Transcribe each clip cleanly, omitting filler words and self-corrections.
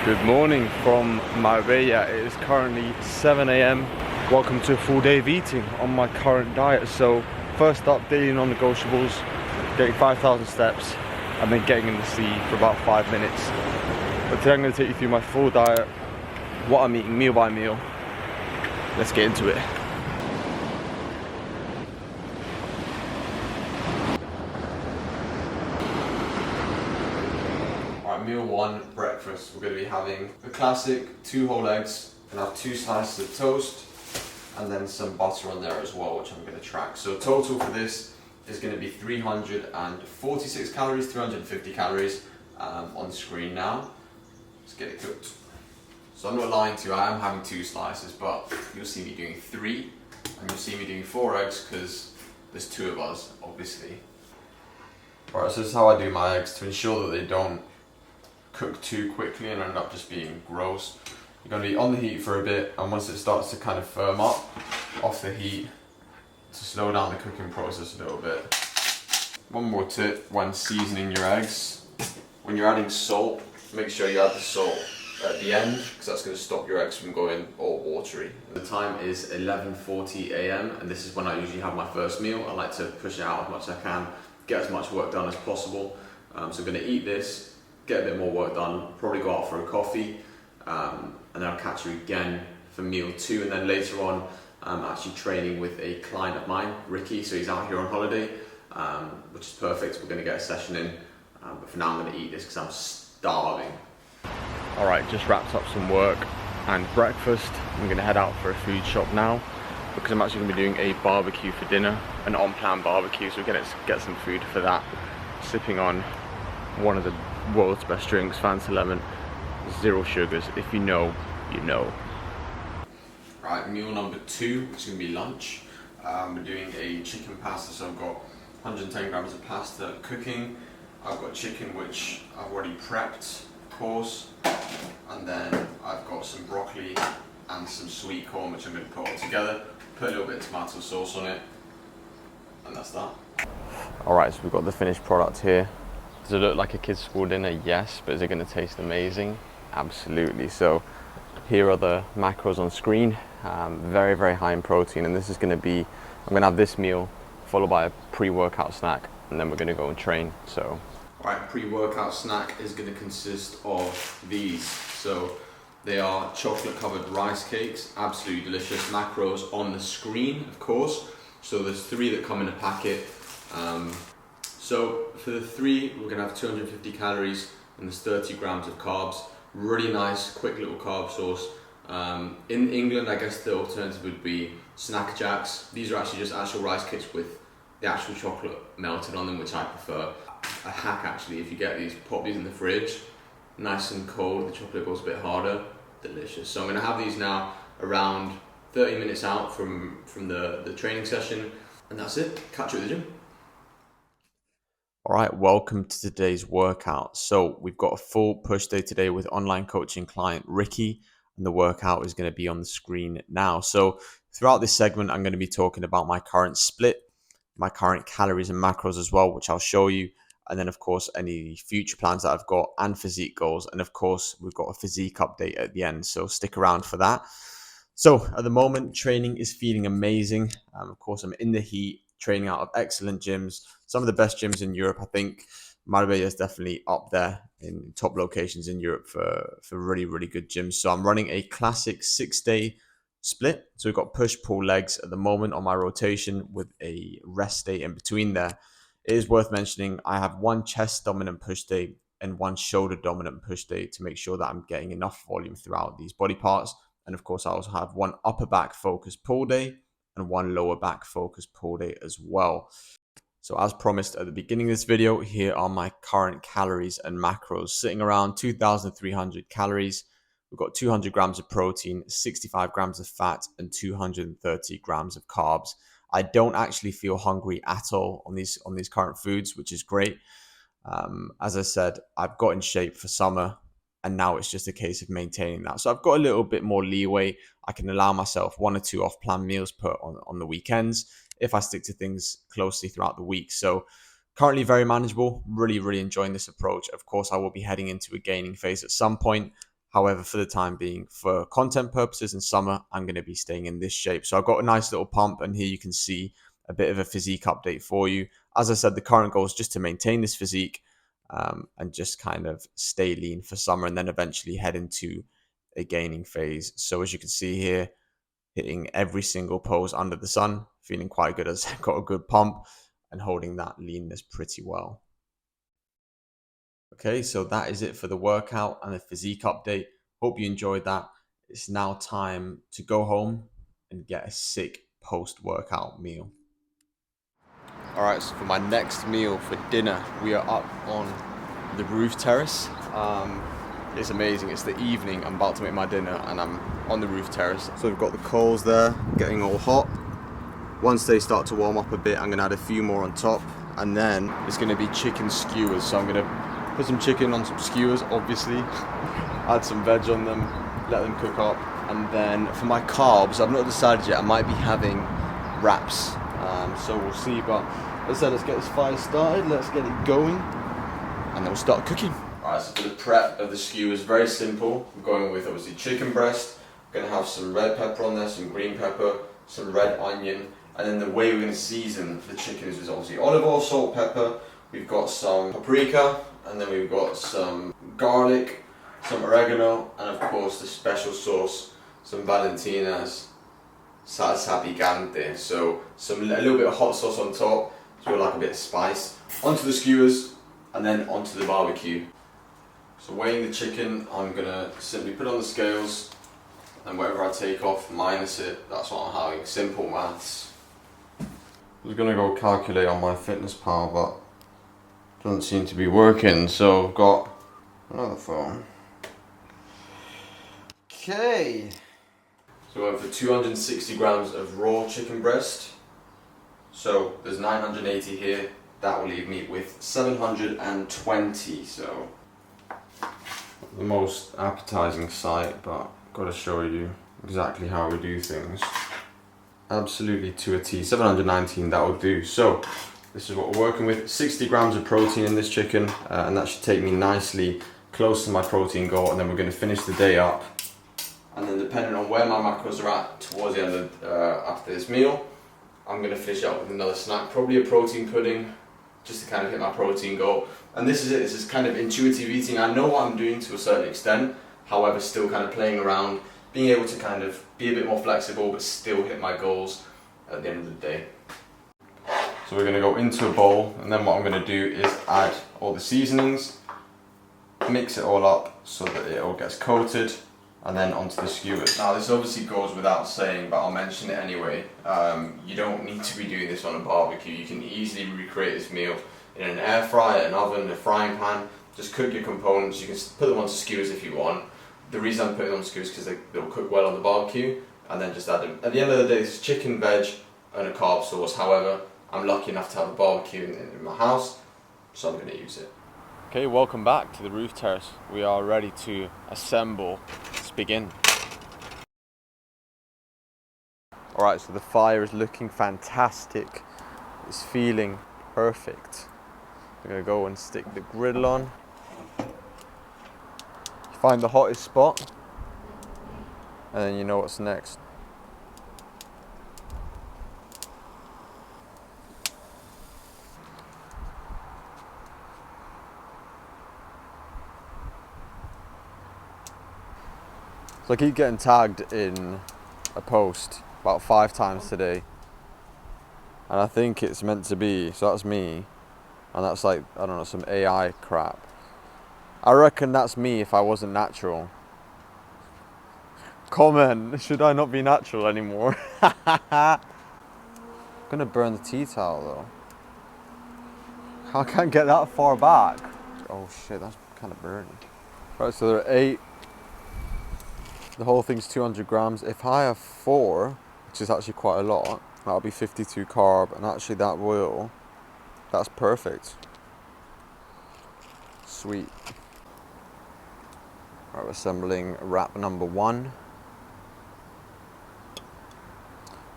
Good morning from Marbella. It is currently 7 a.m. Welcome to a full day of eating on my current diet. So first up, daily non-negotiables, getting 5,000 steps and then getting in the sea for about 5 minutes. But today I'm going to take you through my full diet, what I'm eating meal by meal. Let's get into it. Meal one, breakfast. We're going to be having the classic 2 whole eggs, and have 2 slices of toast and then some butter on there as well, which I'm going to track. So total for this is going to be 346 calories, 350 calories on the screen now. Let's get it cooked. So I'm not lying to you, I am having 2 slices, but you'll see me doing 3 and you'll see me doing 4 eggs because there's 2 of us, obviously. Alright, so this is how I do my eggs to ensure that they don't cook too quickly and end up just being gross. You're going to be on the heat for a bit, and once it starts to kind of firm up off the heat, to slow down the cooking process a little bit. One more tip when seasoning your eggs: when you're adding salt, make sure you add the salt at the end, because that's going to stop your eggs from going all watery. The time is 11:40 a.m. and this is when I usually have my first meal. I like to push it out as much as I can, get as much work done as possible. So I'm going to eat this, get a bit more work done, probably go out for a coffee, and then I'll catch you again for meal 2. And then later on, I'm actually training with a client of mine, Ricky, so he's out here on holiday, which is perfect. We're going to get a session in, but for now I'm going to eat this because I'm starving. Alright, just wrapped up some work and breakfast. I'm going to head out for a food shop now because I'm actually going to be doing a barbecue for dinner, an on-plan barbecue, so we're going to get some food for that. Sipping on one of the world's best drinks, Fanta Lemon, 0 sugars. If you know, you know. Right, meal number 2, which is going to be lunch. We're doing a chicken pasta, so I've got 110 grams of pasta cooking. I've got chicken, which I've already prepped, of course. And then I've got some broccoli and some sweet corn, which I'm going to put all together. Put a little bit of tomato sauce on it. And that's that. Alright, so we've got the finished product here. Does it look like a kid's school dinner? Yes, but is it going to taste amazing? Absolutely. So here are the macros on screen. Very, very high in protein, and this is going to be, I'm going to have this meal followed by a pre-workout snack, and then we're going to go and train. So, alright, pre-workout snack is going to consist of these. So they are chocolate covered rice cakes, absolutely delicious. Macros on the screen, of course. So there's 3 that come in a packet. So for the 3, we're going to have 250 calories and there's 30 grams of carbs. Really nice, quick little carb source. In England, I guess the alternative would be Snack Jacks. These are actually just actual rice cakes with the actual chocolate melted on them, which I prefer. A hack actually, if you get these, pop these in the fridge, nice and cold, the chocolate goes a bit harder, delicious. So I'm going to have these now around 30 minutes out from the training session, and that's it. Catch you at the gym. All right, welcome to today's workout. So we've got a full push day today with online coaching client Ricky, and the workout is going to be on the screen now. So throughout this segment, I'm going to be talking about my current split, my current calories and macros as well, which I'll show you. And then of course, any future plans that I've got and physique goals. And of course, we've got a physique update at the end. So stick around for that. So at the moment, training is feeling amazing. Of course, I'm in the heat, training out of excellent gyms, some of the best gyms in Europe. I think Marbella is definitely up there in top locations in Europe for really, really good gyms. So I'm running a classic 6-day split. So we've got push, pull, legs at the moment on my rotation with a rest day in between there. It is worth mentioning I have 1 chest dominant push day and 1 shoulder dominant push day to make sure that I'm getting enough volume throughout these body parts. And of course, I also have 1 upper back focused pull day and 1 lower back focused pull day as well. So as promised at the beginning of this video, here are my current calories and macros, sitting around 2,300 calories. We've got 200 grams of protein, 65 grams of fat, and 230 grams of carbs. I don't actually feel hungry at all on these current foods, which is great. As I said, I've got in shape for summer, and now it's just a case of maintaining that. So I've got a little bit more leeway. I can allow myself 1 or 2 off-plan meals put on the weekends if I stick to things closely throughout the week. So currently very manageable, really, really enjoying this approach. Of course, I will be heading into a gaining phase at some point. However, for the time being, for content purposes in summer, I'm going to be staying in this shape. So I've got a nice little pump, and here you can see a bit of a physique update for you. As I said, the current goal is just to maintain this physique and just kind of stay lean for summer, and then eventually head into a gaining phase. So as you can see here, hitting every single pose under the sun, feeling quite good as I've got a good pump and holding that leanness pretty well. Okay, so that is it for the workout and the physique update. Hope you enjoyed that. It's now time to go home and get a sick post-workout meal. All right, so for my next meal for dinner, we are up on the roof terrace. It's amazing. It's the evening. I'm about to make my dinner and I'm on the roof terrace. So we've got the coals there getting all hot. Once they start to warm up a bit, I'm gonna add a few more on top, and then it's gonna be chicken skewers. So I'm gonna put some chicken on some skewers, obviously, add some veg on them, let them cook up. And then for my carbs, I've not decided yet, I might be having wraps. So we'll see, but as I said, let's get this fire started, let's get it going, and then we'll start cooking. Alright, so for the prep of the skewers, very simple. I'm going with obviously chicken breast. I'm gonna have some red pepper on there, some green pepper, some red onion, and then the way we're gonna season the chicken is obviously olive oil, salt, pepper. We've got some paprika, and then we've got some garlic, some oregano, and of course the special sauce, some Valentina's salsa picante. So a little bit of hot sauce on top, so we like a bit of spice. Onto the skewers, and then onto the barbecue. So weighing the chicken, I'm gonna simply put on the scales, and whatever I take off, minus it. That's what I'm having. Simple maths. I was gonna go calculate on my fitness pal, but doesn't seem to be working. So I've got another phone. Okay. So we're going for 260 grams of raw chicken breast. So there's 980 here. That will leave me with 720. So the most appetizing sight, but I've got to show you exactly how we do things. Absolutely to a T. 719, that will do. So this is what we're working with. 60 grams of protein in this chicken, and that should take me nicely close to my protein goal. And then we're going to finish the day up. And then depending on where my macros are at towards the end of after this meal, I'm going to finish up with another snack, probably a protein pudding, just to kind of hit my protein goal. And this is it. This is kind of intuitive eating. I know what I'm doing to a certain extent, however, still kind of playing around, being able to kind of be a bit more flexible, but still hit my goals at the end of the day. So we're going to go into a bowl, and then what I'm going to do is add all the seasonings, mix it all up so that it all gets coated, and then onto the skewers. Now this obviously goes without saying, but I'll mention it anyway. You don't need to be doing this on a barbecue. You can easily recreate this meal in an air fryer, an oven, a frying pan. Just cook your components. You can put them onto skewers if you want. The reason I'm putting them on skewers is because they'll cook well on the barbecue, and then just add them. At the end of the day, this is chicken, veg, and a carb sauce. However, I'm lucky enough to have a barbecue in my house, so I'm going to use it. Okay, welcome back to the roof terrace. We are ready to assemble. Let's begin. Alright, so the fire is looking fantastic. It's feeling perfect. I'm going to go and stick the griddle on. Find the hottest spot, and then you know what's next. So I keep getting tagged in a post about 5 times today, and I think it's meant to be, so that's me, and that's like, I don't know, some AI crap. I reckon that's me if I wasn't natural. Comment, should I not be natural anymore? I'm gonna burn the tea towel though. I can't get that far back. Oh shit, that's kind of burning. Right, so there are 8. The whole thing's 200 grams. If I have 4, which is actually quite a lot, that'll be 52 carb, and actually that's perfect. Sweet. Right, we're assembling wrap number 1.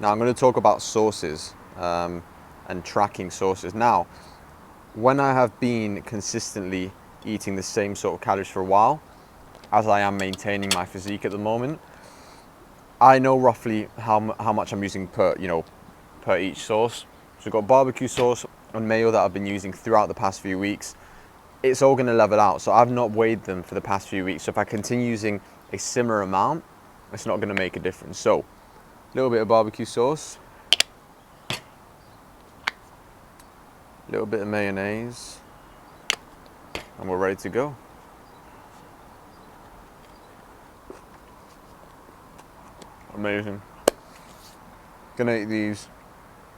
Now I'm going to talk about sauces and tracking sauces. Now, when I have been consistently eating the same sort of calories for a while, as I am maintaining my physique at the moment, I know roughly how much I'm using per each sauce. So we've got barbecue sauce and mayo that I've been using throughout the past few weeks. It's all going to level out, so I've not weighed them for the past few weeks. So if I continue using a similar amount, it's not going to make a difference. So a little bit of barbecue sauce, a little bit of mayonnaise, and we're ready to go. Amazing. Gonna eat these.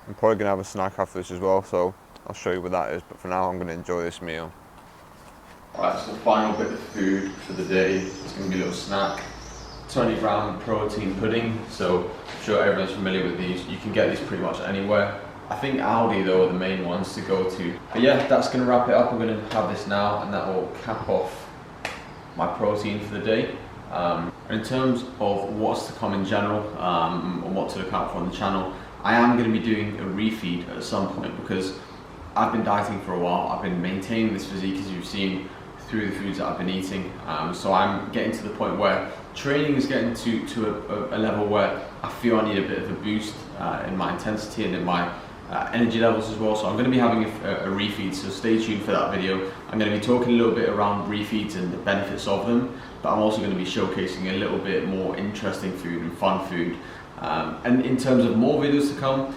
I'm probably gonna have a snack after this as well, so I'll show you what that is, but for now I'm gonna enjoy this meal. Alright, so the final bit of food for the day is gonna be a little snack. 20-gram protein pudding, so I'm sure everyone's familiar with these. You can get these pretty much anywhere. I think Aldi though are the main ones to go to. But yeah, that's gonna wrap it up. I'm gonna have this now, and that will cap off my protein for the day. In terms of what's to come in general, and what to look out for on the channel, I am going to be doing a refeed at some point because I've been dieting for a while. I've been maintaining this physique, as you've seen, through the foods that I've been eating. So I'm getting to the point where training is getting to a level where I feel I need a bit of a boost in my intensity and in my energy levels as well. So I'm going to be having a refeed, so stay tuned for that video. I'm going to be talking a little bit around refeeds and the benefits of them, but I'm also going to be showcasing a little bit more interesting food and fun food. And in terms of more videos to come,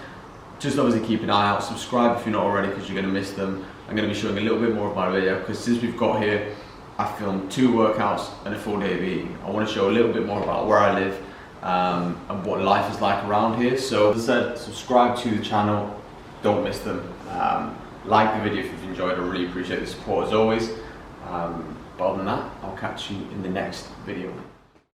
just obviously keep an eye out, subscribe if you're not already because you're going to miss them. I'm going to be showing a little bit more of my video because since we've got here, I filmed 2 workouts and a full day of eating. I want to show a little bit more about where I live and what life is like around here. So as I said, subscribe to the channel, don't miss them. Like the video if you've enjoyed, I really appreciate the support as always. But other than that, I'll catch you in the next video.